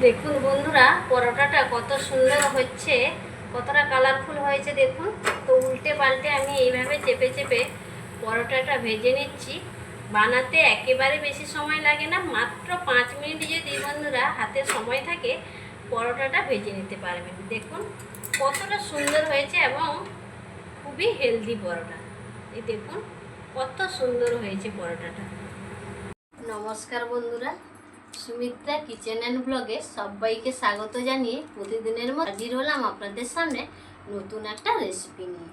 দেখুন বন্ধুরা, পরোটাটা কত সুন্দর হচ্ছে, কতটা কালারফুল হয়েছে দেখুন। তো উল্টে পাল্টে আমি এইভাবে চেপে চেপে পরোটাটা ভেজে নিচ্ছি। বানাতে একেবারে বেশি সময় লাগে না, মাত্র 5 মিনিট যদি বন্ধুরা হাতে সময় থাকে পরোটাটা ভেজে নিতে পারবেন। দেখুন কতটা সুন্দর হয়েছে এবং খুবই হেলদি পরোটা। এই দেখুন কত সুন্দর হয়েছে পরোটাটা। নমস্কার বন্ধুরা, সুমিত্রা কিচেন অ্যান্ড ব্লগে সবাইকে স্বাগত জানিয়ে প্রতিদিনের মতো হাজির হলাম আপনাদের সামনে নতুন একটা রেসিপি নিয়ে।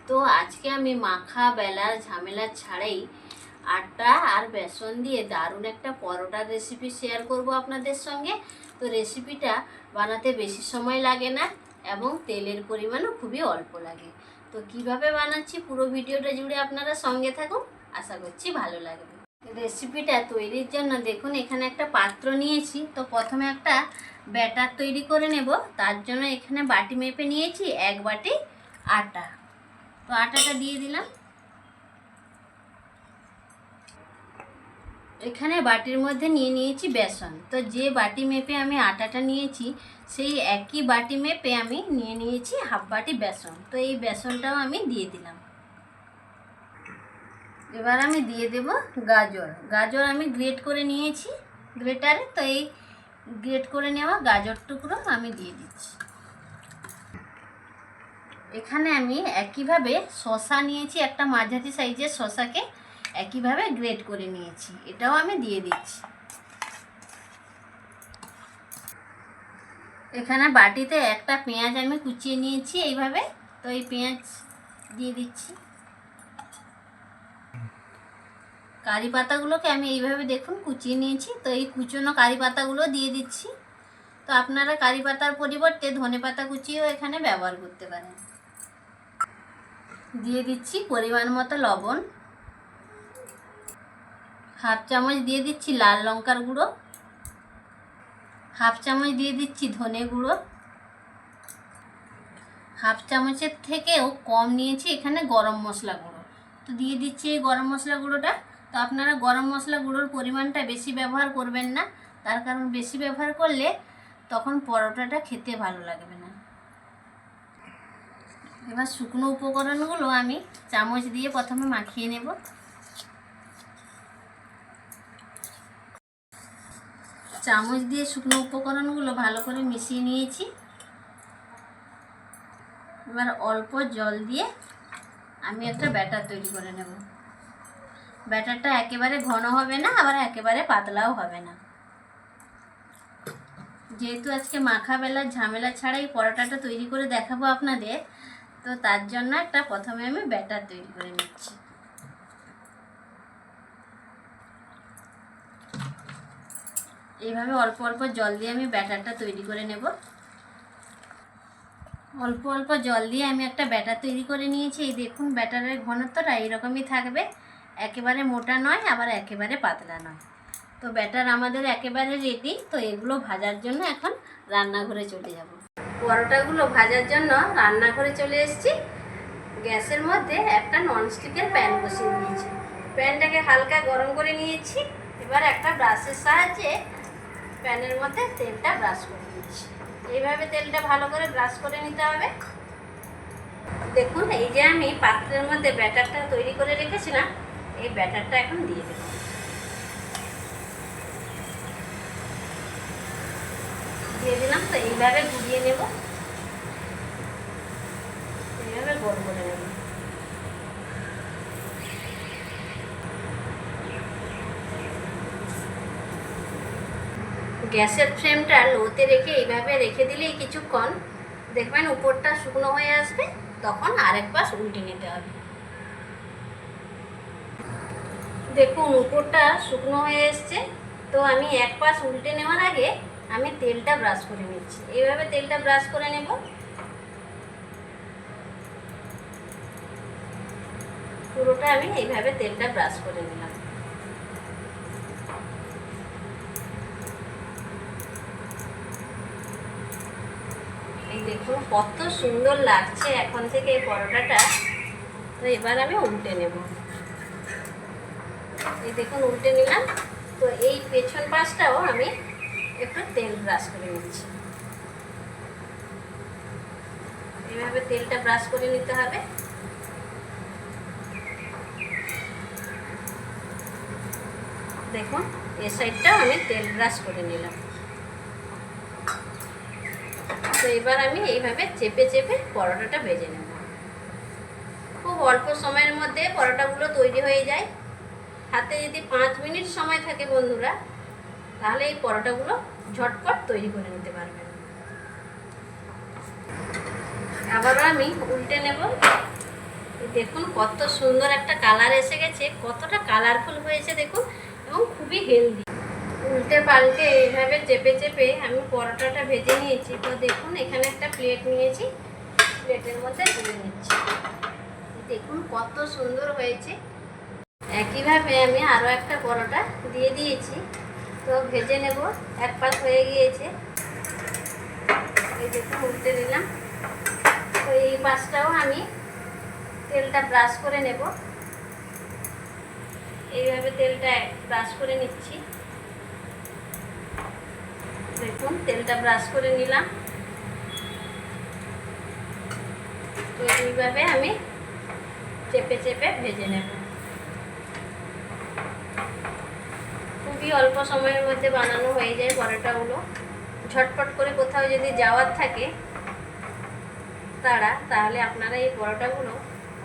তো আজকে আমি মাখা বেলার ঝামেলা ছাড়াই আটা আর বেসন দিয়ে দারুণ একটা পরোটার রেসিপি শেয়ার করব আপনাদের সঙ্গে। তো রেসিপিটা বানাতে বেশি সময় লাগে না এবং তেলের পরিমাণও খুবই অল্প লাগে। তো কিভাবে বানাচ্ছি পুরো ভিডিওটা জুড়ে আপনারা সঙ্গে থাকুন, আশা করছি ভালো লাগবে। রেসিপিটা তৈরির জন্য দেখুন এখানে একটা পাত্র নিয়েছি। তো প্রথমে একটা ব্যাটার তৈরি করে নেব। তার জন্য এখানে বাটি মেপে নিয়েছি 1 বাটি আটা। তো আটাটা দিয়ে দিলাম। এখানে বাটির মধ্যে নিয়ে নিয়েছি বেসন। তো যে বাটি মেপে আমি আটাটা নিয়েছি সেই একই বাটি মেপে আমি নিয়ে নিয়েছি হাফ বাটি বেসন। তো এই বেসনটাও আমি দিয়ে দিলাম। এবার আমি দিয়ে দেব গাজর। গাজর আমি গ্রেট করে নিয়েছি গ্রেটারে। তো এই গ্রেট করে নেওয়া গাজর টুকরো আমি দিয়ে দিচ্ছি। এখানে আমি একইভাবে শসা নিয়েছি, একটা মাঝারি সাইজের শসাকে একইভাবে গ্রেট করে নিয়েছি, এটাও আমি দিয়ে দিচ্ছি। এখানে বাটিতে একটা পেঁয়াজ আমি কুচিয়ে নিয়েছি এইভাবে। তো এই পেঁয়াজ দিয়ে দিচ্ছি। কারি পাতাগুলোকে আমি এইভাবে দেখুন কুচিয়ে নিয়েছি। তো এই কুচনো কারি পাতাগুলো দিয়ে দিচ্ছি। তো আপনারা কারি পাতার পরিবর্তে ধনে পাতা কুচিও এখানে ব্যবহার করতে পারেন। দিয়ে দিচ্ছি পরিমাণ মতো লবণ। হাফ চামচ দিয়ে দিচ্ছি লাল লঙ্কার গুঁড়ো। হাফ চামচ দিয়ে দিচ্ছি ধনে গুঁড়ো। হাফ চামচের থেকেও কম নিয়েছি এখানে গরম মশলা গুঁড়ো। তো দিয়ে দিচ্ছি এই গরম মশলা গুঁড়োটা। তো আপনারা গরম মশলা গুঁড়োর পরিমাণটা বেশি ব্যবহার করবেন না, তার কারণ বেশি ব্যবহার করলে তখন পরোটাটা খেতে ভালো লাগবে না। এবার শুকনো উপকরণগুলো আমি চামচ দিয়ে প্রথমে মাখিয়ে নেব। চামচ দিয়ে শুকনো উপকরণগুলো ভালো করে মিশিয়ে নিয়েছি। এবার অল্প জল দিয়ে আমি একটা ব্যাটার তৈরি করে নেব। ব্যাটারটা একেবারে ঘন হবে না, আবার একেবারে পাতলাও হবে না। যেহেতু আজকে মাখা বেলার ঝামেলা ছাড়াই পরোটাটা তৈরি করে দেখাবো আপনাদের, তো তার জন্য একটা প্রথমে আমি ব্যাটার তৈরি করে নিচ্ছি। এইভাবে অল্প অল্প জল দিয়ে আমি ব্যাটারটা তৈরি করে নেব। অল্প অল্প জল দিয়ে আমি একটা ব্যাটার তৈরি করে নিয়েছি। এই দেখুন ব্যাটারের ঘনত্বটা এইরকমই থাকবে, একেবারে মোটা নয় আবার একেবারে পাতলা নয়। তো ব্যাটার আমাদের একেবারে রেডি। তো এগুলো ভাজার জন্য এখন রান্নাঘরে চলে যাব। পরোটাগুলো ভাজার জন্য রান্নাঘরে চলে এসেছি। গ্যাসের মধ্যে একটা ননস্টিকের প্যান বসিয়ে দিয়েছি। প্যানটাকে হালকা গরম করে নিয়েছি। এবার একটা ব্রাশের সাহায্যে প্যানের মধ্যে তেলটা ব্রাশ করে দিচ্ছি। এইভাবে তেলটা ভালো করে ব্রাশ করে নিতে হবে। দেখুন এই যে আমি পাত্রের মধ্যে ব্যাটারটা তৈরি করে রেখেছিলাম, এই ব্যাটারটা এখন দিয়ে দেব। দিয়ে দিলাম। তো এইভাবে ঘুরিয়ে নেব, এইভাবে গোল করে নেব। গ্যাসের ফ্লেমটা লোতে রেখে এইভাবে রেখে দিলেই কিছুক্ষণ দেখবেন উপরটা শুকনো হয়ে আসবে, তখন আরেক পাশ উল্টে নিতে হবে। দেখুন উপরটা শুকনো হয়ে এসছে। তো আমি এক পাশ উল্টে নেওয়ার আগে আমি তেলটা ব্রাশ করে নিচ্ছি। এইভাবে তেলটা ব্রাশ করে নেব। পুরোটা আমি এইভাবে তেলটা ব্রাশ করে নিলাম। এই দেখুন কত সুন্দর লাগছে এখন থেকে এই পরোটাটা। তো এবার আমি উল্টে নেব। এই দেখুন উল্টে নিলাম। তো এই পেছন পাশটাও আমি একটু তেল ব্রাশ করে নিচ্ছি। এইভাবে তেলটা ব্রাশ করে নিতে হবে। দেখুন এই সাইডটাও আমি তেল ব্রাশ করে নিলাম। তো এবার আমি এইভাবে চেপে চেপে পরোটাটা ভেজে নেব। খুব অল্প সময়ের মধ্যে পরোটাগুলো তৈরি হয়ে যায়। হাতে যদি 5 মিনিট সময় থাকে বন্ধুরা, তাহলে এই পরোটাগুলো ঝটপট তৈরি করে নিতে পারবেন। আবারও আমি উল্টে নেব। দেখুন কত সুন্দর একটা কালার এসে গেছে, কতটা কালারফুল হয়েছে দেখুন, এবং খুবই হেলদি। উল্টে পাল্টে এইভাবে চেপে চেপে আমি পরোটাটা ভেজে নিয়েছি। তো দেখুন এখানে একটা প্লেট নিয়েছি, প্লেটের মধ্যে তুলে নিচ্ছি। দেখুন কত সুন্দর হয়েছে। একইভাবে আমি আরও একটা পরোটা দিয়ে দিয়েছি, তো ভেজে নেব। এক পাশ হয়ে গিয়েছে, এই দেখুন উল্টে দিলাম। তো এই পাশটাও আমি তেলটা ব্রাশ করে নেব। এইভাবে তেলটা ব্রাশ করে নিচ্ছি। দেখুন তেলটা ব্রাশ করে নিলাম। তো এইভাবে আমি চেপে চেপে ভেজে নেব। খুবই অল্প সময়ের মধ্যে বানানো হয়ে যায় পরোটাগুলো। ঝটপট করে কোথাও যদি যাওয়ার থাকে তাহলে আপনারা এই পরোটাগুলো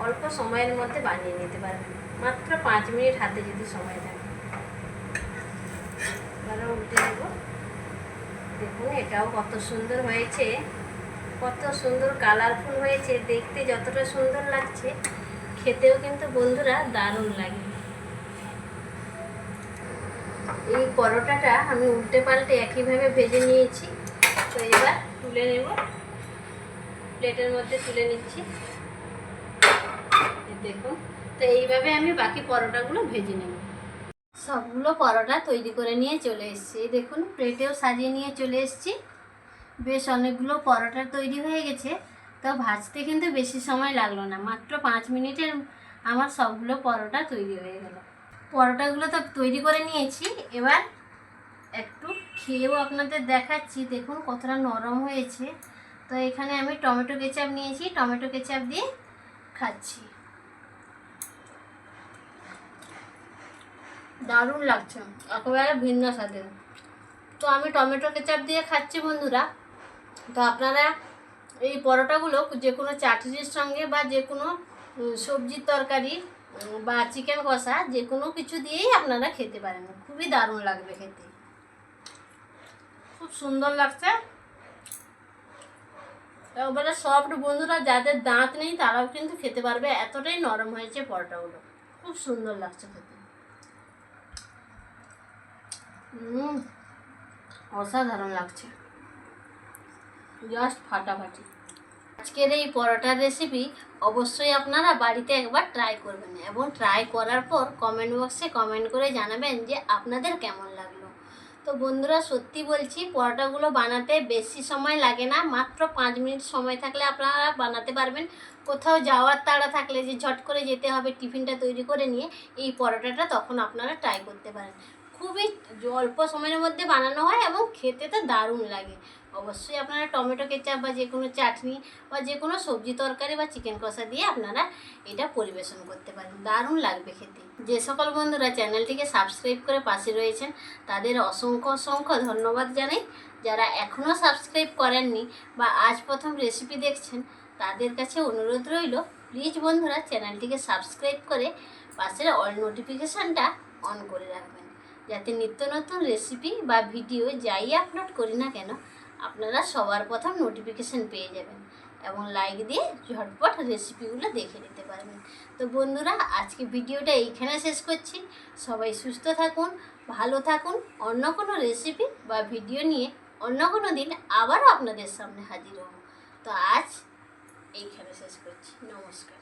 অল্প সময়ের মধ্যে বানিয়ে নিতে পারবেন, মাত্র 5 মিনিট হাতে যদি সময় থাকে। এবারে উল্টে দেব। দেখুন এটাও কত সুন্দর হয়েছে, কত সুন্দর কালারফুল হয়েছে। দেখতে যতটা সুন্দর লাগছে, খেতেও কিন্তু বন্ধুরা দারুণ লাগে। এই পরোটাটা আমি উল্টে পাল্টে একইভাবে ভেজে নিয়েছি। তো এবার তুলে নেব, প্লেটের মধ্যে তুলে নিচ্ছি। দেখুন তো এইভাবে আমি বাকি পরোটাগুলো ভেজে নেব। সবগুলো পরোটা তৈরি করে নিয়ে চলে এসেছি। দেখুন প্লেটেও সাজিয়ে নিয়ে চলে এসেছি। বেশ অনেকগুলো পরোটা তৈরি হয়ে গেছে। তো ভাজতে কিন্তু বেশি সময় লাগলো না, মাত্র 5 মিনিটের আমার সবগুলো পরোটা তৈরি হয়ে গেল। পরোটাগুলো তো তৈরি করে নিয়েছি, এবার একটু খেয়েও আপনাদের দেখাচ্ছি। দেখুন কতটা নরম হয়েছে। তো এখানে আমি টমেটো কেচাপ নিয়েছি, টমেটো কেচাপ দিয়ে খাচ্ছি। দারুণ লাগছে, একেবারে ভিন্ন স্বাদের। তো আমি টমেটো কেচাপ দিয়ে খাচ্ছি বন্ধুরা। তো আপনারা এই পরোটাগুলো যে কোনো চাটনির সঙ্গে বা যে কোনো সবজির তরকারি বা চিকেন কষা যে কোনো কিছু দিয়েই আপনারা খেতে পারেন, খুবই দারুণ লাগবে খেতে, খুব সুন্দর লাগছে। এবারে সফট বন্ধুরা, যাদের দাঁত নেই তারাও কিন্তু খেতে পারবে, এতটাই নরম হয়েছে পরোটাগুলো, খুব সুন্দর লাগছে খেতে। অসাধারণ লাগছে, জাস্ট ফাটাফাটি। আজকের এই পরোটার রেসিপি অবশ্যই আপনারা বাড়িতে একবার ট্রাই করবেন, এবং ট্রাই করার পর কমেন্ট বক্সে কমেন্ট করে জানাবেন যে আপনাদের কেমন লাগলো। তো বন্ধুরা সত্যি বলছি, পরোটাগুলো বানাতে বেশি সময় লাগে না, মাত্র 5 মিনিট সময় থাকলে আপনারা বানাতে পারবেন। কোথাও যাওয়ার তাড়া থাকলে যে ঝট করে যেতে হবে টিফিনটা তৈরি করে নিয়ে, এই পরোটাটা তখন আপনারা ট্রাই করতে পারেন। খুবই অল্প সময়ের মধ্যে বানানো হয় এবং খেতে তো দারুণ লাগে। অবশ্যই আপনারা টমেটো কেচাপ বা যে কোনো চাটনি বা যে কোনো সবজি তরকারি বা চিকেন কষা দিয়ে আপনারা এটা পরিবেশন করতে পারেন, দারুণ লাগবে খেতে। যে সকল বন্ধুরা চ্যানেলটিকে সাবস্ক্রাইব করে পাশে রয়েছেন তাদের অসংখ্য অসংখ্য ধন্যবাদ জানাই। যারা এখনও সাবস্ক্রাইব করেননি বা আজ প্রথম রেসিপি দেখছেন, তাদের কাছে অনুরোধ রইল প্লিজ বন্ধুরা চ্যানেলটিকে সাবস্ক্রাইব করে পাশের অল নোটিফিকেশানটা অন করে রাখবেন, যাতে নিত্য নতুন রেসিপি বা ভিডিও যাই আপলোড করি না কেন আপনারা সবার প্রথম নোটিফিকেশান পেয়ে যাবেন, এবং লাইক দিয়ে ঝটপট রেসিপিগুলো দেখে নিতে পারবেন। তো বন্ধুরা আজকে ভিডিওটা এইখানে শেষ করছি। সবাই সুস্থ থাকুন, ভালো থাকুন। অন্য কোনো রেসিপি বা ভিডিও নিয়ে অন্য কোনো দিন আবারও আপনাদের সামনে হাজির হব। তো আজ এইখানে শেষ করছি, নমস্কার।